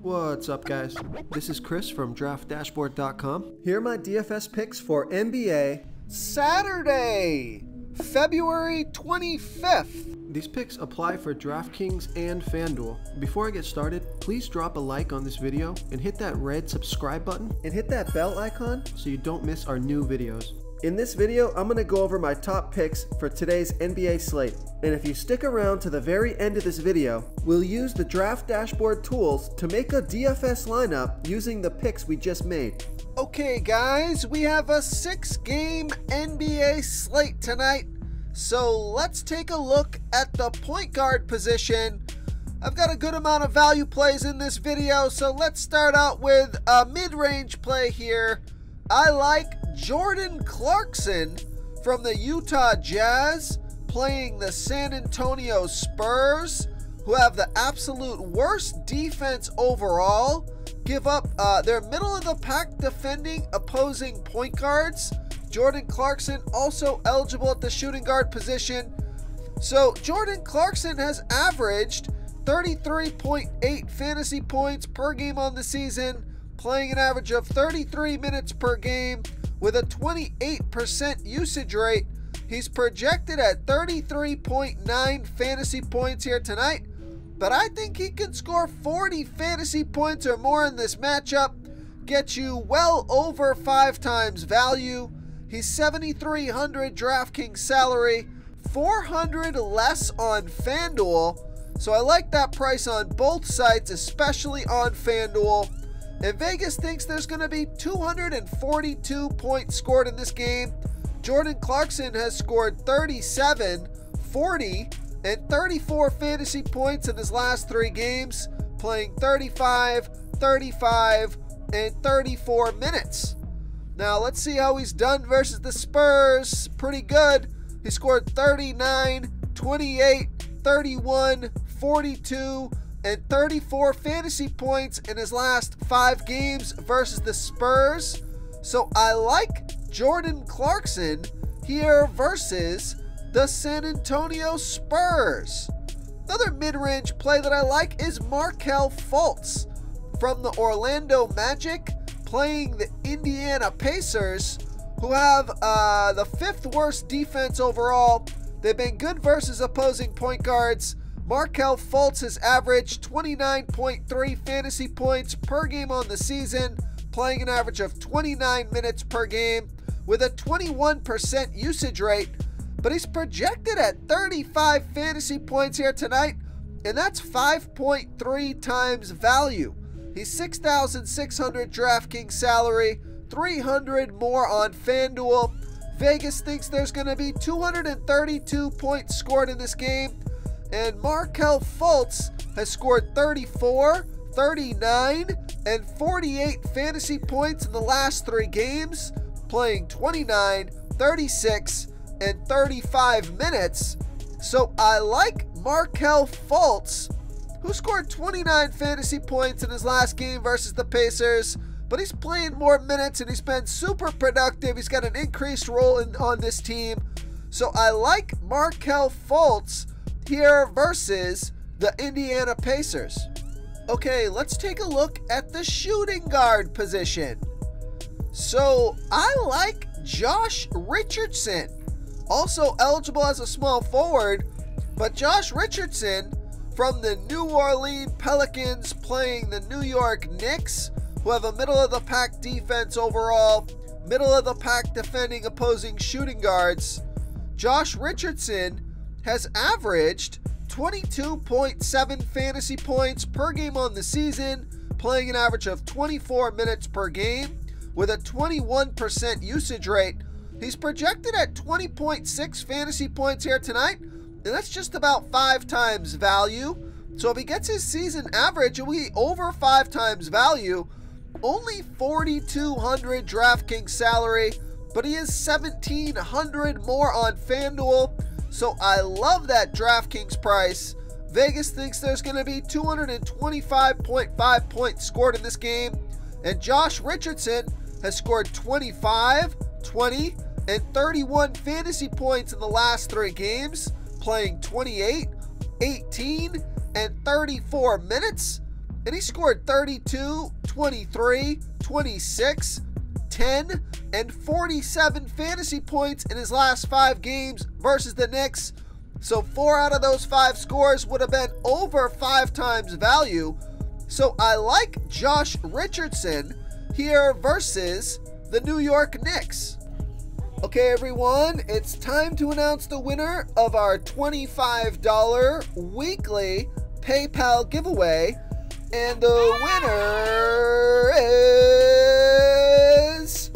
What's up, guys? This is Chris from DraftDashboard.com. Here are my DFS picks for NBA Saturday, February 25th. These picks apply for DraftKings and FanDuel. Before I get started, please drop a like on this video and hit that red subscribe button and hit that bell icon so you don't miss our new videos. In this video, I'm going to go over my top picks for today's NBA slate. And if you stick around to the very end of this video, we'll use the Draft Dashboard tools to make a DFS lineup using the picks we just made. Okay guys, we have a 6-game NBA slate tonight. So let's take a look at the point guard position. I've got a good amount of value plays in this video, so let's start out with a mid-range play here. I like Jordan Clarkson from the Utah Jazz playing the San Antonio Spurs, who have the absolute worst defense overall. Give up their middle of the pack defending opposing point guards. Jordan Clarkson also eligible at the shooting guard position. So Jordan Clarkson has averaged 33.8 fantasy points per game on the season, playing an average of 33 minutes per game with a 28% usage rate. He's projected at 33.9 fantasy points here tonight, but I think he can score 40 fantasy points or more in this matchup, get you well over 5 times value. He's 7,300 DraftKings salary, 400 less on FanDuel, so I like that price on both sites, especially on FanDuel. And Vegas thinks there's going to be 242 points scored in this game. Jordan Clarkson has scored 37, 40, and 34 fantasy points in his last 3 games, playing 35, 35, and 34 minutes. Now let's see how he's done versus the Spurs. Pretty good. He scored 39, 28, 31, 42, and 34 fantasy points in his last 5 games versus the Spurs. So I like Jordan Clarkson here versus the San Antonio Spurs. Another mid-range play that I like is Markelle Fultz from the Orlando Magic playing the Indiana Pacers, who have the 5th worst defense overall. They've been good versus opposing point guards. Markelle Fultz has averaged 29.3 fantasy points per game on the season, playing an average of 29 minutes per game with a 21% usage rate, but he's projected at 35 fantasy points here tonight, and that's 5.3 times value. He's 6,600 DraftKings salary, 300 more on FanDuel. Vegas thinks there's going to be 232 points scored in this game, and Markelle Fultz has scored 34, 39, and 48 fantasy points in the last 3 games, playing 29, 36, and 35 minutes. So I like Markelle Fultz, who scored 29 fantasy points in his last game versus the Pacers, but he's playing more minutes and he's been super productive. He's got an increased role on this team. So I like Markelle Fultz here versus the Indiana Pacers. Okay, let's take a look at the shooting guard position. So I like Josh Richardson, also eligible as a small forward, but Josh Richardson from the New Orleans Pelicans playing the New York Knicks, who have a middle-of-the-pack defense overall, middle-of-the-pack defending opposing shooting guards. Josh Richardson has averaged 22.7 fantasy points per game on the season, playing an average of 24 minutes per game with a 21% usage rate. He's projected at 20.6 fantasy points here tonight, and that's just about 5 times value. So if he gets his season average, it will be over 5 times value. Only 4,200 DraftKings salary, but he is 1,700 more on FanDuel. So I love that DraftKings price. Vegas thinks there's going to be 225.5 points scored in this game, and Josh Richardson has scored 25, 20, and 31 fantasy points in the last 3 games, playing 28, 18, and 34 minutes. and he scored 32, 23, 26, 10, and 47 fantasy points in his last 5 games versus the Knicks. So 4 out of those 5 scores would have been over 5 times value. So I like Josh Richardson here versus the New York Knicks. Okay, everyone, it's time to announce the winner of our $25 weekly PayPal giveaway. And the winner is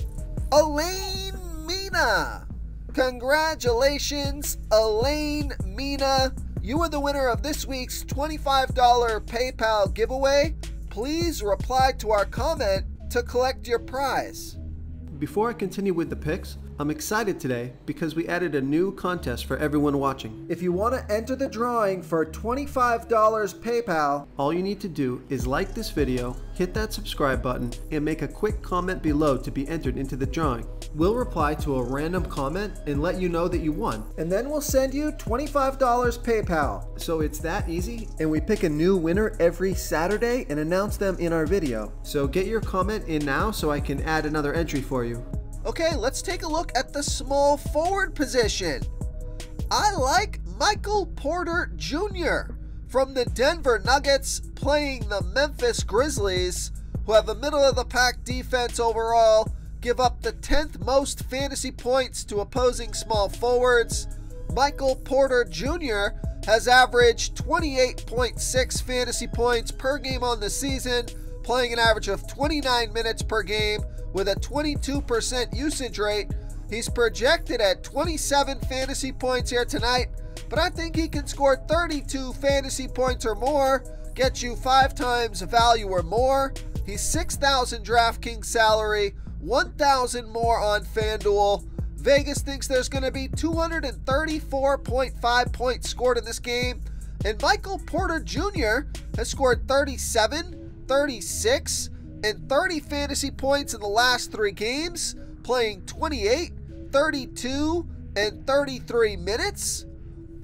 Elaine Mina. Congratulations, Elaine Mina. You are the winner of this week's $25 PayPal giveaway. Please reply to our comment to collect your prize. Before I continue with the picks, I'm excited today because we added a new contest for everyone watching. If you want to enter the drawing for $25 PayPal, all you need to do is like this video, hit that subscribe button, and make a quick comment below to be entered into the drawing. We'll reply to a random comment and let you know that you won. And then we'll send you $25 PayPal. So it's that easy, and we pick a new winner every Saturday and announce them in our video. So get your comment in now so I can add another entry for you. Okay, let's take a look at the small forward position. I like Michael Porter Jr. from the Denver Nuggets playing the Memphis Grizzlies, who have a middle-of-the-pack defense overall, give up the 10th most fantasy points to opposing small forwards. Michael Porter Jr. has averaged 28.6 fantasy points per game on the season, playing an average of 29 minutes per game, with a 22% usage rate. He's projected at 27 fantasy points here tonight, but I think he can score 32 fantasy points or more, get you 5 times value or more. He's 6,000 DraftKings salary, 1,000 more on FanDuel. Vegas thinks there's going to be 234.5 points scored in this game, and Michael Porter Jr. has scored 37, 36, and 30 fantasy points in the last 3 games, playing 28, 32, and 33 minutes.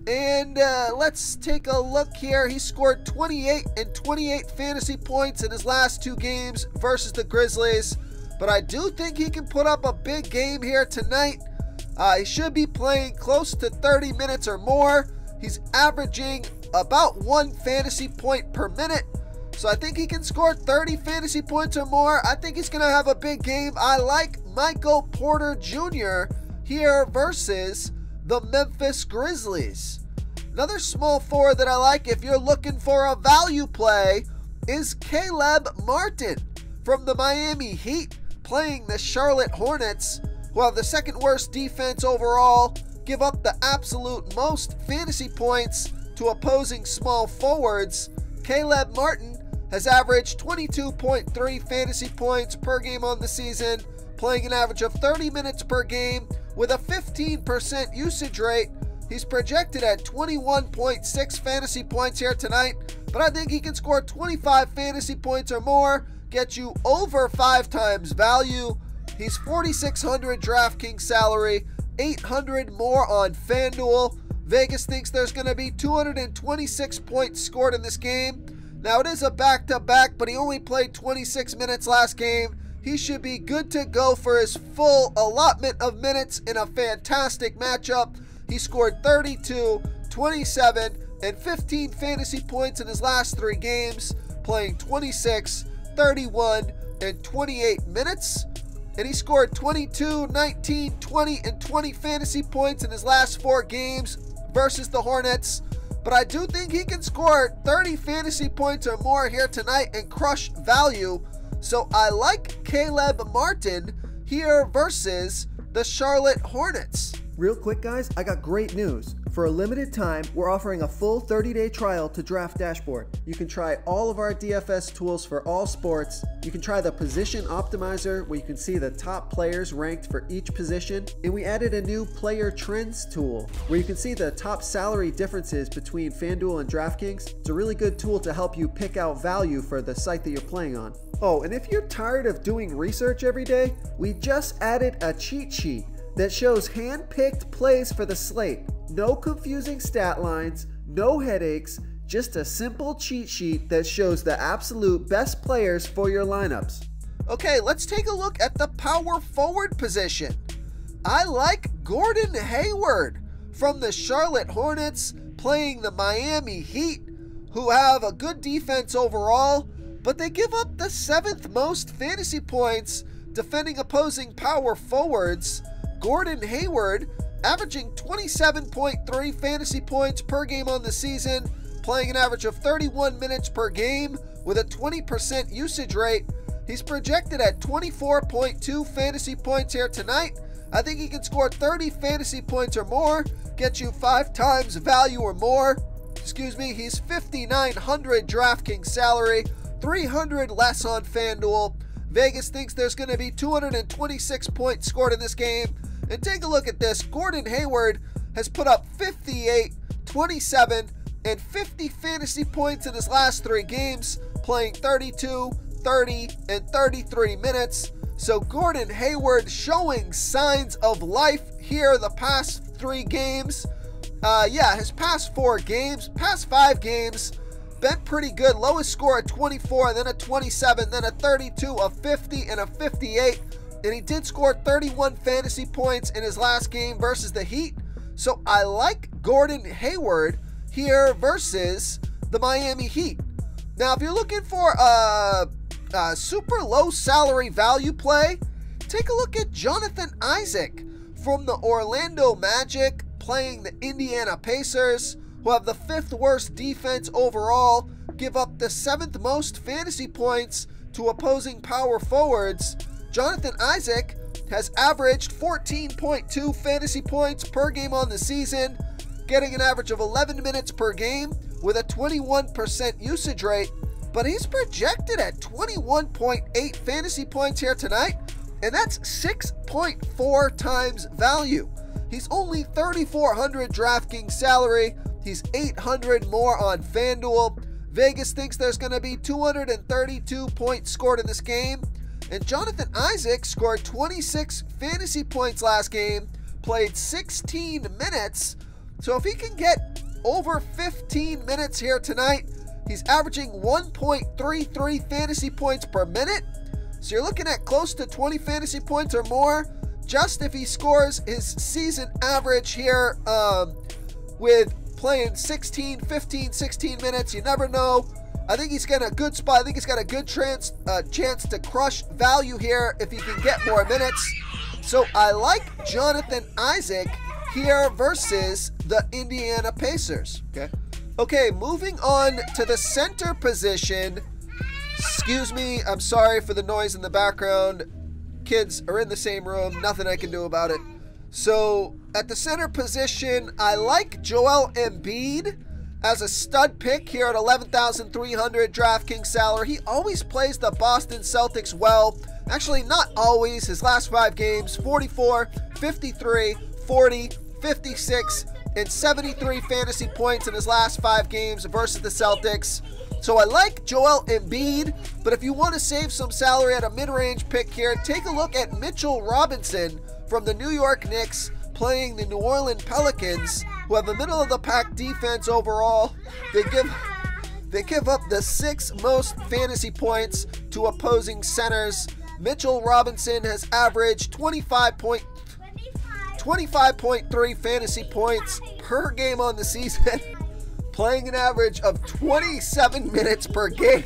And let's take a look here. He scored 28 and 28 fantasy points in his last 2 games versus the Grizzlies, but I do think he can put up a big game here tonight. He should be playing close to 30 minutes or more. He's averaging about 1 fantasy point per minute. So I think he can score 30 fantasy points or more. I think he's going to have a big game. I like Michael Porter Jr. here versus the Memphis Grizzlies. Another small forward that I like if you're looking for a value play is Caleb Martin from the Miami Heat playing the Charlotte Hornets, who have the 2nd worst defense overall, give up the absolute most fantasy points to opposing small forwards. Caleb Martin has averaged 22.3 fantasy points per game on the season, playing an average of 30 minutes per game with a 15% usage rate. He's projected at 21.6 fantasy points here tonight, but I think he can score 25 fantasy points or more, get you over 5 times value. He's 4,600 DraftKings salary, 800 more on FanDuel. Vegas thinks there's going to be 226 points scored in this game. Now, it is a back-to-back, but he only played 26 minutes last game. He should be good to go for his full allotment of minutes in a fantastic matchup. He scored 32, 27, and 15 fantasy points in his last 3 games, playing 26, 31, and 28 minutes. And he scored 22, 19, 20, and 20 fantasy points in his last 4 games versus the Hornets. But I do think he can score 30 fantasy points or more here tonight and crush value. So I like Caleb Martin here versus the Charlotte Hornets. Real quick, guys, I got great news. For a limited time, we're offering a full 30-day trial to Draft Dashboard. You can try all of our DFS tools for all sports. You can try the Position Optimizer, where you can see the top players ranked for each position. And we added a new Player Trends tool, where you can see the top salary differences between FanDuel and DraftKings. It's a really good tool to help you pick out value for the site that you're playing on. Oh, and if you're tired of doing research every day, we just added a cheat sheet that shows hand-picked plays for the slate. No confusing stat lines, no headaches, just a simple cheat sheet that shows the absolute best players for your lineups. Okay, let's take a look at the power forward position. I like Gordon Hayward from the Charlotte Hornets playing the Miami Heat, who have a good defense overall, but they give up the 7th most fantasy points defending opposing power forwards. Gordon Hayward averaging 27.3 fantasy points per game on the season, playing an average of 31 minutes per game with a 20% usage rate. He's projected at 24.2 fantasy points here tonight. I think he can score 30 fantasy points or more, get you 5 times value or more. He's 5,900 DraftKings salary, 300 less on FanDuel. Vegas thinks there's going to be 226 points scored in this game. And take a look at this. Gordon Hayward has put up 58, 27, and 50 fantasy points in his last 3 games, playing 32, 30, and 33 minutes. So Gordon Hayward showing signs of life here the past 3 games. His past 5 games, been pretty good. Lowest score at 24, then a 27, then a 32, a 50, and a 58. And he did score 31 fantasy points in his last game versus the Heat. So I like Gordon Hayward here versus the Miami Heat. Now, if you're looking for a super low salary value play, take a look at Jonathan Isaac from the Orlando Magic playing the Indiana Pacers, who have the 5th worst defense overall, give up the 7th most fantasy points to opposing power forwards. Jonathan Isaac has averaged 14.2 fantasy points per game on the season, getting an average of 11 minutes per game with a 21% usage rate, but he's projected at 21.8 fantasy points here tonight, and that's 6.4 times value. He's only 3,400 DraftKings salary. He's 800 more on FanDuel. Vegas thinks there's going to be 232 points scored in this game. And Jonathan Isaac scored 26 fantasy points last game, played 16 minutes. So if he can get over 15 minutes here tonight, he's averaging 1.33 fantasy points per minute. So you're looking at close to 20 fantasy points or more just if he scores his season average here with playing 16 minutes. You never know. I think he's got a good spot. I think he's got a good chance to crush value here if he can get more minutes. So I like Jonathan Isaac here versus the Indiana Pacers. Okay, moving on to the center position. Excuse me, I'm sorry for the noise in the background. Kids are in the same room, nothing I can do about it. So at the center position, I like Joel Embiid as a stud pick here at 11,300 DraftKings salary. He always plays the Boston Celtics well. Actually, not always. His last 5 games, 44, 53, 40, 56, and 73 fantasy points in his last 5 games versus the Celtics. So I like Joel Embiid, but if you want to save some salary at a mid-range pick here, take a look at Mitchell Robinson from the New York Knicks playing the New Orleans Pelicans, who have a middle-of-the-pack defense overall. They give up the 6th most fantasy points to opposing centers. Mitchell Robinson has averaged 25.3 fantasy points per game on the season, playing an average of 27 minutes per game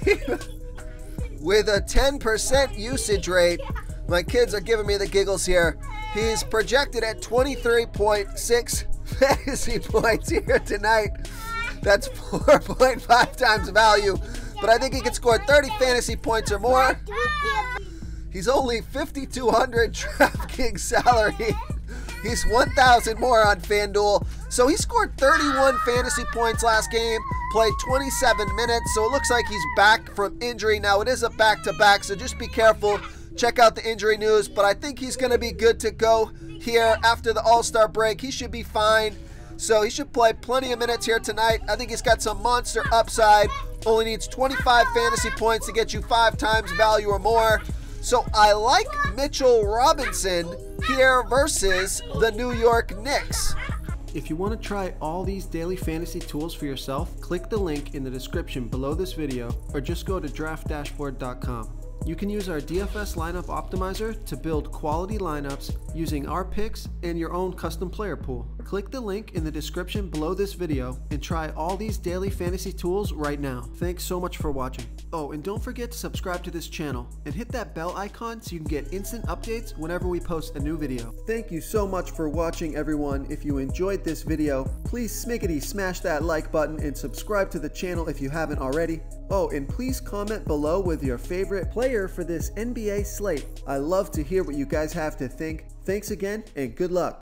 with a 10% usage rate. My kids are giving me the giggles here. He's projected at 23.6 fantasy points here tonight. That's 4.5 times value, but I think he can score 30 fantasy points or more. He's only 5,200 DraftKings salary. He's 1,000 more on FanDuel. So he scored 31 fantasy points last game, played 27 minutes. So it looks like he's back from injury. Now it is a back-to-back, so just be careful. Check out the injury news, but I think he's going to be good to go here after the All-Star break. He should be fine. So he should play plenty of minutes here tonight. I think he's got some monster upside. Only needs 25 fantasy points to get you 5 times value or more. So I like Mitchell Robinson here versus the New York Knicks. If you want to try all these daily fantasy tools for yourself, click the link in the description below this video or just go to draftdashboard.com. You can use our DFS lineup optimizer to build quality lineups using our picks and your own custom player pool. Click the link in the description below this video and try all these daily fantasy tools right now. Thanks so much for watching. Oh, and don't forget to subscribe to this channel and hit that bell icon so you can get instant updates whenever we post a new video. Thank you so much for watching, everyone. If you enjoyed this video, please smiggity smash that like button and subscribe to the channel if you haven't already. Oh, and please comment below with your favorite player for this NBA slate. I love to hear what you guys have to think. Thanks again, and good luck.